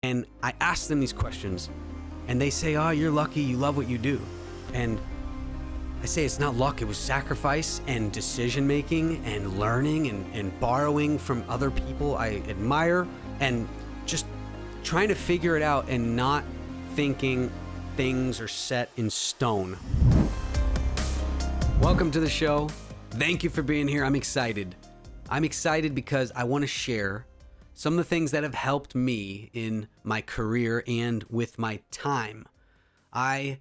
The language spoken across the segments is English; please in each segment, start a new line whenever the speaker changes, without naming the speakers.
And I ask them these questions and they say, oh, you're lucky, you love what you do. And I say it's not luck, it was sacrifice and decision making and learning and borrowing from other people I admire and just trying to figure it out and not thinking things are set in stone. Welcome to the show. Thank you for being here. I'm excited. I'm excited because I want to share some of the things that have helped me in my career and with my time. I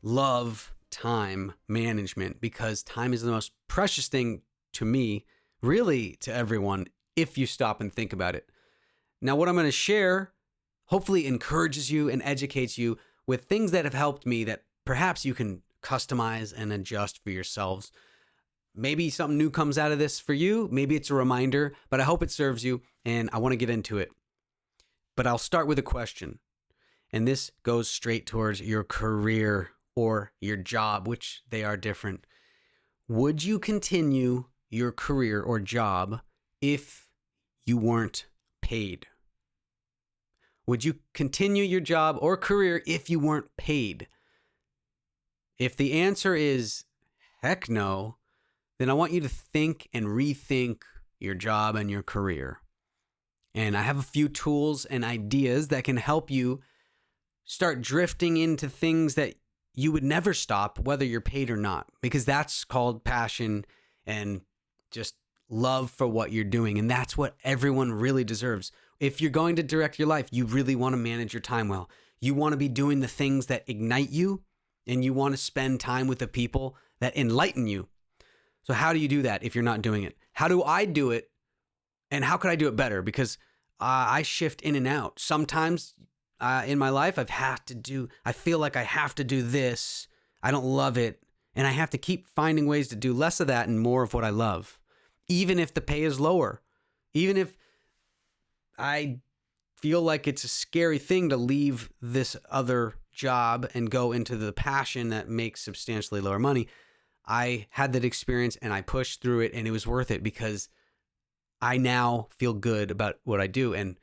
love time management because time is the most precious thing to me, really to everyone, if you stop and think about it. Now, what I'm going to share hopefully encourages you and educates you with things that have helped me that perhaps you can customize and adjust for yourselves. Maybe something new comes out of this for you. Maybe it's a reminder, but I hope it serves you and I want to get into it. But I'll start with a question. And this goes straight towards your career or your job, which they are different. Would you continue your career or job if you weren't paid? Would you continue your job or career if you weren't paid? If the answer is heck no, then I want you to think and rethink your job and your career. And I have a few tools and ideas that can help you start drifting into things that you would never stop, whether you're paid or not, because that's called passion and just love for what you're doing. And that's what everyone really deserves. If you're going to direct your life, you really want to manage your time well. You want to be doing the things that ignite you, and you want to spend time with the people that enlighten you. So how do you do that if you're not doing it? How do I do it? And how could I do it better? Because I shift in and out. Sometimes in my life, I feel like I have to do this. I don't love it. And I have to keep finding ways to do less of that and more of what I love. Even if the pay is lower. Even if I feel like it's a scary thing to leave this other job and go into the passion that makes substantially lower money. I had that experience and I pushed through it and it was worth it because I now feel good about what I do. And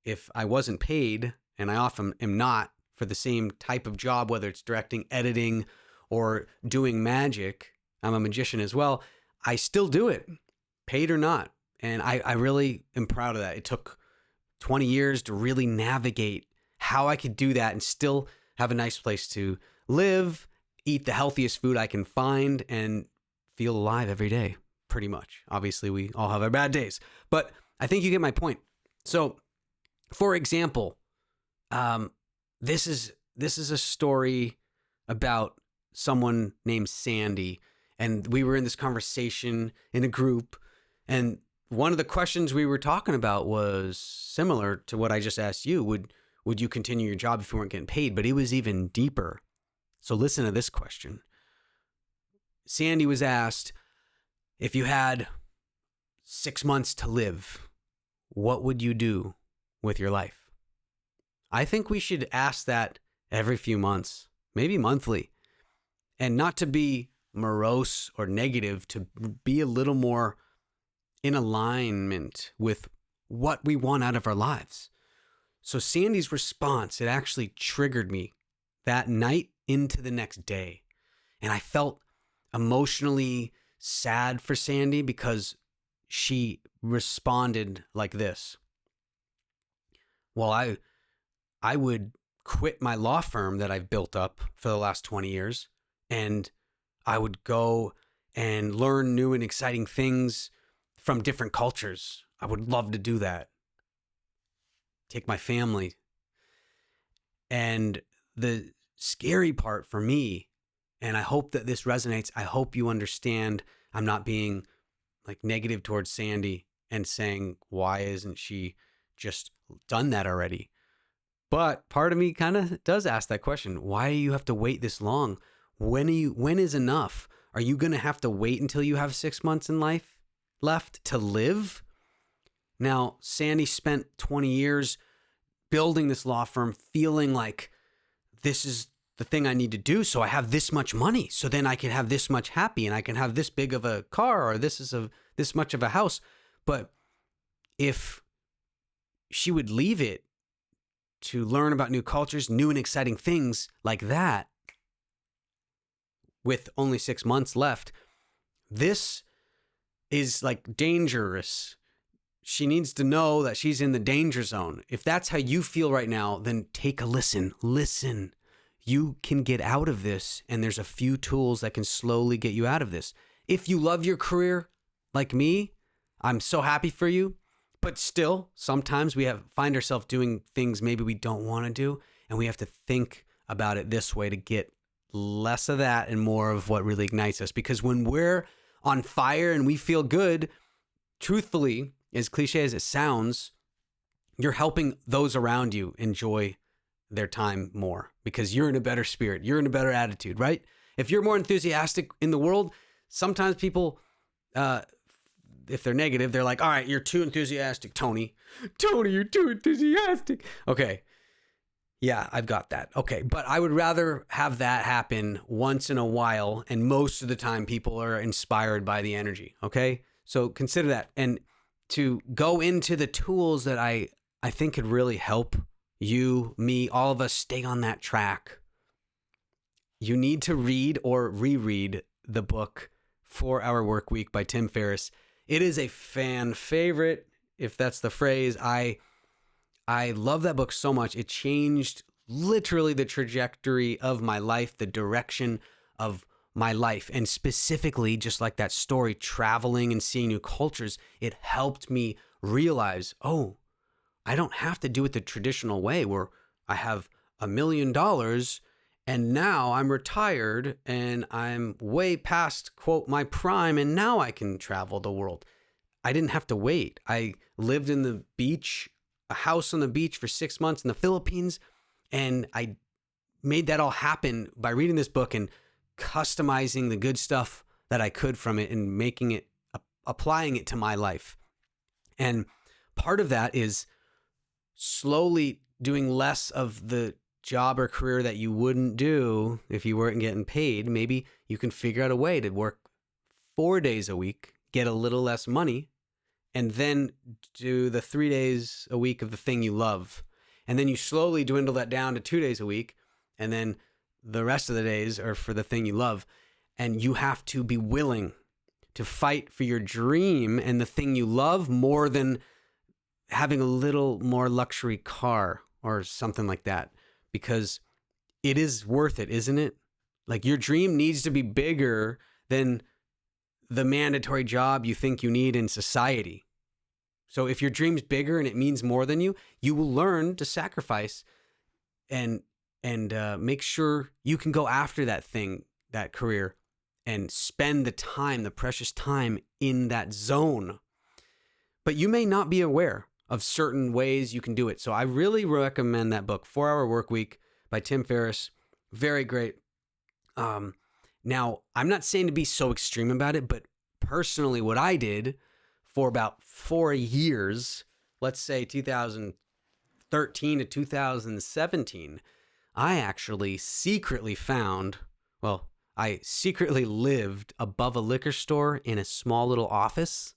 if I wasn't paid, and I often am not for the same type of job, whether it's directing, editing, or doing magic, I'm a magician as well, I still do it, paid or not. And I really am proud of that. It took 20 years to really navigate how I could do that and still have a nice place to live, eat the healthiest food I can find, and feel alive every day, pretty much. Obviously, we all have our bad days, but I think you get my point. So, for example, this is a story about someone named Sandy, and we were in this conversation in a group, and one of the questions we were talking about was similar to what I just asked you. Would you continue your job if you weren't getting paid? But it was even deeper. So listen to this question. Sandy was asked, if you had 6 months to live, what would you do with your life? I think we should ask that every few months, maybe monthly, and not to be morose or negative, to be a little more in alignment with what we want out of our lives. So Sandy's response, it actually triggered me that night into the next day. And I felt emotionally sad for Sandy because she responded like this. Well, I would quit my law firm that I've built up for the last 20 years, and I would go and learn new and exciting things from different cultures. I would love to do that. Take my family. And the scary part for me, and I hope that this resonates, I hope you understand I'm not being like negative towards Sandy and saying, why isn't she just done that already? But part of me kind of does ask that question. Why do you have to wait this long? When is enough? Are you going to have to wait until you have 6 months in life left to live? Now, Sandy spent 20 years building this law firm, feeling like this is the thing I need to do. So I have this much money. So then I can have this much happy and I can have this big of a car or this much of a house. But if she would leave it to learn about new cultures, new and exciting things like that with only 6 months left. This is like dangerous. She needs to know that she's in the danger zone. If that's how you feel right now, then take a listen. Listen. You can get out of this, and there's a few tools that can slowly get you out of this. If you love your career like me, I'm so happy for you. But still, sometimes we find ourselves doing things maybe we don't want to do, and we have to think about it this way to get less of that and more of what really ignites us. Because when we're on fire and we feel good, truthfully, as cliche as it sounds, you're helping those around you enjoy their time more because you're in a better spirit. You're in a better attitude, right? If you're more enthusiastic in the world, sometimes people, if they're negative, they're like, all right, you're too enthusiastic, Tony. Tony, you're too enthusiastic. Okay. Yeah, I've got that. Okay. But I would rather have that happen once in a while. And most of the time people are inspired by the energy. Okay. So consider that. And to go into the tools that I think could really help you, me, all of us stay on that track, you need to read or reread the book 4 Hour Work Week by Tim Ferriss. It is a fan favorite, if that's the phrase. I love that book so much. It changed literally the trajectory of my life, the direction of my life. And specifically, just like that story, traveling and seeing new cultures, it helped me realize, oh, I don't have to do it the traditional way where I have $1 million and now I'm retired and I'm way past, quote, my prime, and now I can travel the world. I didn't have to wait. I lived in the beach, a house on the beach for 6 months in the Philippines, and I made that all happen by reading this book and customizing the good stuff that I could from it and making it, applying it to my life. And part of that is slowly doing less of the job or career that you wouldn't do if you weren't getting paid. Maybe you can figure out a way to work 4 days a week, get a little less money, and then do the 3 days a week of the thing you love. And then you slowly dwindle that down to 2 days a week. And then the rest of the days are for the thing you love. And you have to be willing to fight for your dream and the thing you love more than having a little more luxury car or something like that, because it is worth it, isn't it? Like your dream needs to be bigger than the mandatory job you think you need in society. So if your dream's bigger and it means more than you, you will learn to sacrifice and make sure you can go after that thing, that career, and spend the time, the precious time in that zone. But you may not be aware of certain ways you can do it. So I really recommend that book, 4 Hour Work Week by Tim Ferriss. Very great. Now, I'm not saying to be so extreme about it, but personally what I did for about 4 years, let's say 2013 to 2017, I actually secretly I secretly lived above a liquor store in a small little office.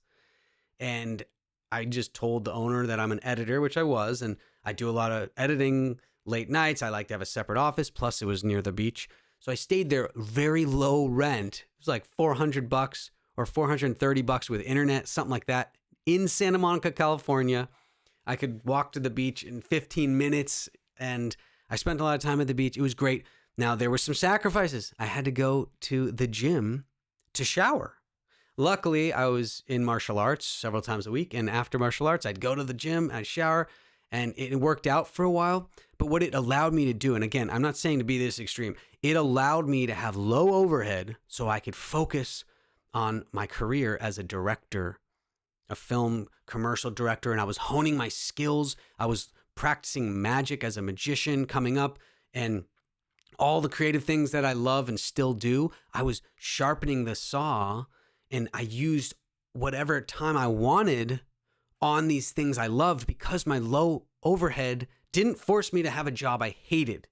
And I just told the owner that I'm an editor, which I was, and I do a lot of editing late nights. I like to have a separate office. Plus it was near the beach. So I stayed there, very low rent. It was like $400 or $430 with internet, something like that, in Santa Monica, California. I could walk to the beach in 15 minutes, and I spent a lot of time at the beach. It was great. Now, there were some sacrifices. I had to go to the gym to shower. Luckily, I was in martial arts several times a week, and after martial arts, I'd go to the gym, I'd shower, and it worked out for a while. But what it allowed me to do, and again, I'm not saying to be this extreme, it allowed me to have low overhead so I could focus on my career as a director, a film commercial director, and I was honing my skills. I was practicing magic as a magician coming up, and all the creative things that I love and still do, I was sharpening the saw, and I used whatever time I wanted on these things I loved because my low overhead didn't force me to have a job I hated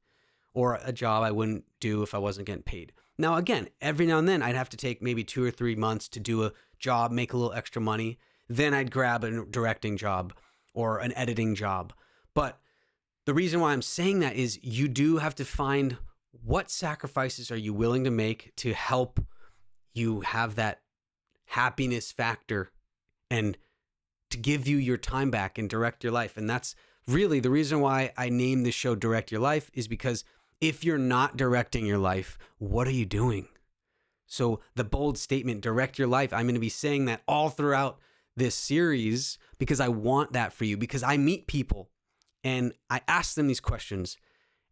or a job I wouldn't do if I wasn't getting paid. Now, again, every now and then I'd have to take maybe 2 or 3 months to do a job, make a little extra money. Then I'd grab a directing job or an editing job. But The reason why I'm saying that is you do have to find what sacrifices are you willing to make to help you have that happiness factor and to give you your time back and direct your life. And that's really the reason why I named this show Direct Your Life, is because if you're not directing your life, what are you doing? So the bold statement, direct your life, I'm going to be saying that all throughout this series because I want that for you, because I meet people and I ask them these questions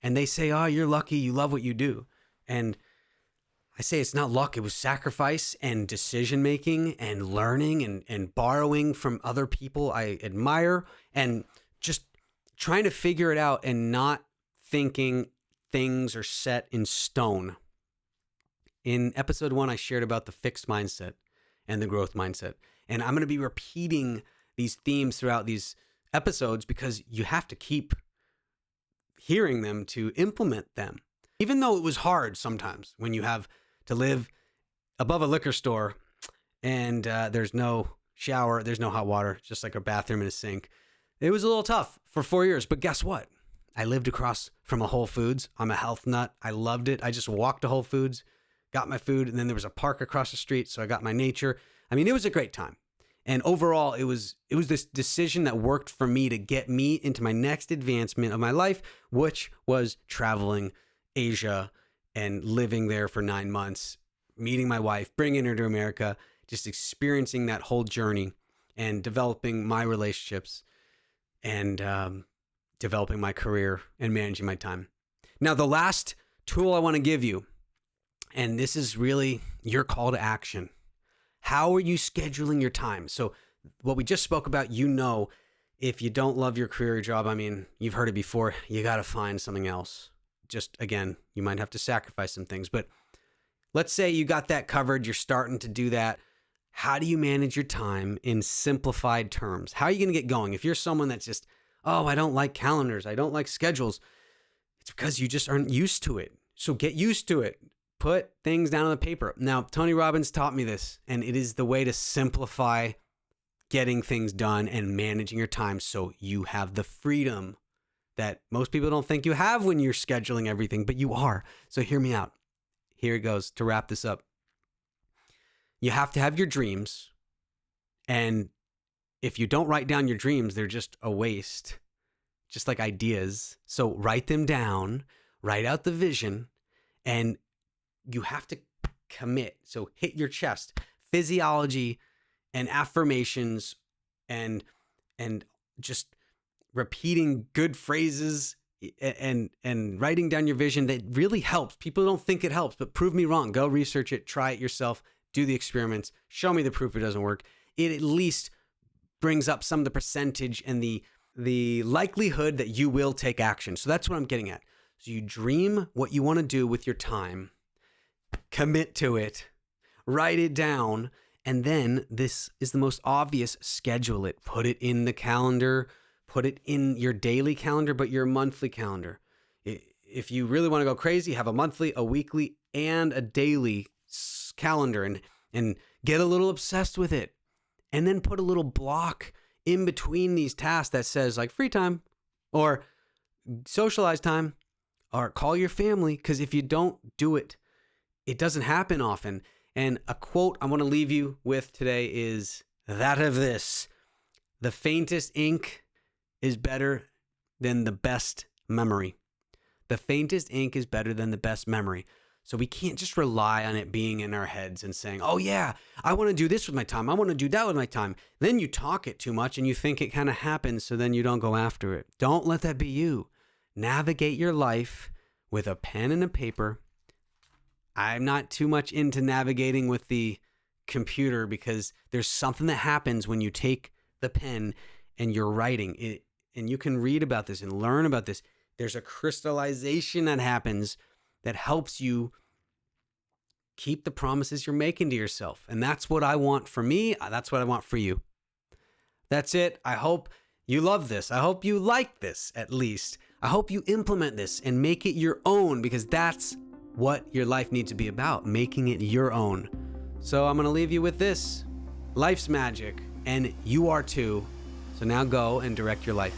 and they say, oh, you're lucky, you love what you do. And I say it's not luck, it was sacrifice and decision making and learning and borrowing from other people I admire and just trying to figure it out and not thinking things are set in stone. In episode 1, I shared about the fixed mindset and the growth mindset. And I'm going to be repeating these themes throughout these episodes because you have to keep hearing them to implement them. Even though it was hard sometimes when you have to live above a liquor store and there's no shower, there's no hot water, just like a bathroom and a sink. It was a little tough for 4 years, but guess what? I lived across from a Whole Foods. I'm a health nut. I loved it. I just walked to Whole Foods, got my food, and then there was a park across the street, so I got my nature. I mean, it was a great time. And overall, it was this decision that worked for me to get me into my next advancement of my life, which was traveling Asia and living there for 9 months, meeting my wife, bringing her to America, just experiencing that whole journey and developing my relationships and developing my career and managing my time. Now, the last tool I want to give you, and this is really your call to action. How are you scheduling your time? So what we just spoke about, if you don't love your career or job, I mean, you've heard it before, you got to find something else. Just again, you might have to sacrifice some things, but let's say you got that covered. You're starting to do that. How do you manage your time in simplified terms? How are you going to get going? If you're someone that's just, oh, I don't like calendars, I don't like schedules, it's because you just aren't used to it. So get used to it. Put things down on the paper. Now, Tony Robbins taught me this, and it is the way to simplify getting things done and managing your time so you have the freedom that most people don't think you have when you're scheduling everything, but you are. So hear me out. Here it goes to wrap this up. You have to have your dreams, and if you don't write down your dreams, they're just a waste, just like ideas. So write them down, write out the vision, and you have to commit. So hit your chest. Physiology and affirmations and just repeating good phrases and writing down your vision, that really helps. People don't think it helps, but prove me wrong. Go research it, try it yourself, do the experiments, show me the proof it doesn't work. It at least brings up some of the percentage and the likelihood that you will take action. So that's what I'm getting at. So you dream what you want to do with your time, commit to it, write it down, and then this is the most obvious, schedule it. Put it in the calendar, put it in your daily calendar, but your monthly calendar. If you really want to go crazy, have a monthly, a weekly, and a daily calendar and get a little obsessed with it. And then put a little block in between these tasks that says like free time or socialize time or call your family. Because if you don't do it, it doesn't happen often. And a quote I want to leave you with today is that of this: the faintest ink is better than the best memory. The faintest ink is better than the best memory. So we can't just rely on it being in our heads and saying, oh yeah, I want to do this with my time. I want to do that with my time. Then you talk it too much and you think it kind of happens, so then you don't go after it. Don't let that be you. Navigate your life with a pen and a paper. I'm not too much into navigating with the computer because there's something that happens when you take the pen and you're writing it, and you can read about this and learn about this. There's a crystallization that happens that helps you keep the promises you're making to yourself. And that's what I want for me. That's what I want for you. That's it. I hope you love this. I hope you like this, at least. I hope you implement this and make it your own, because that's what your life needs to be about, making it your own. So I'm going to leave you with this. Life's magic, and you are too. So now go and direct your life.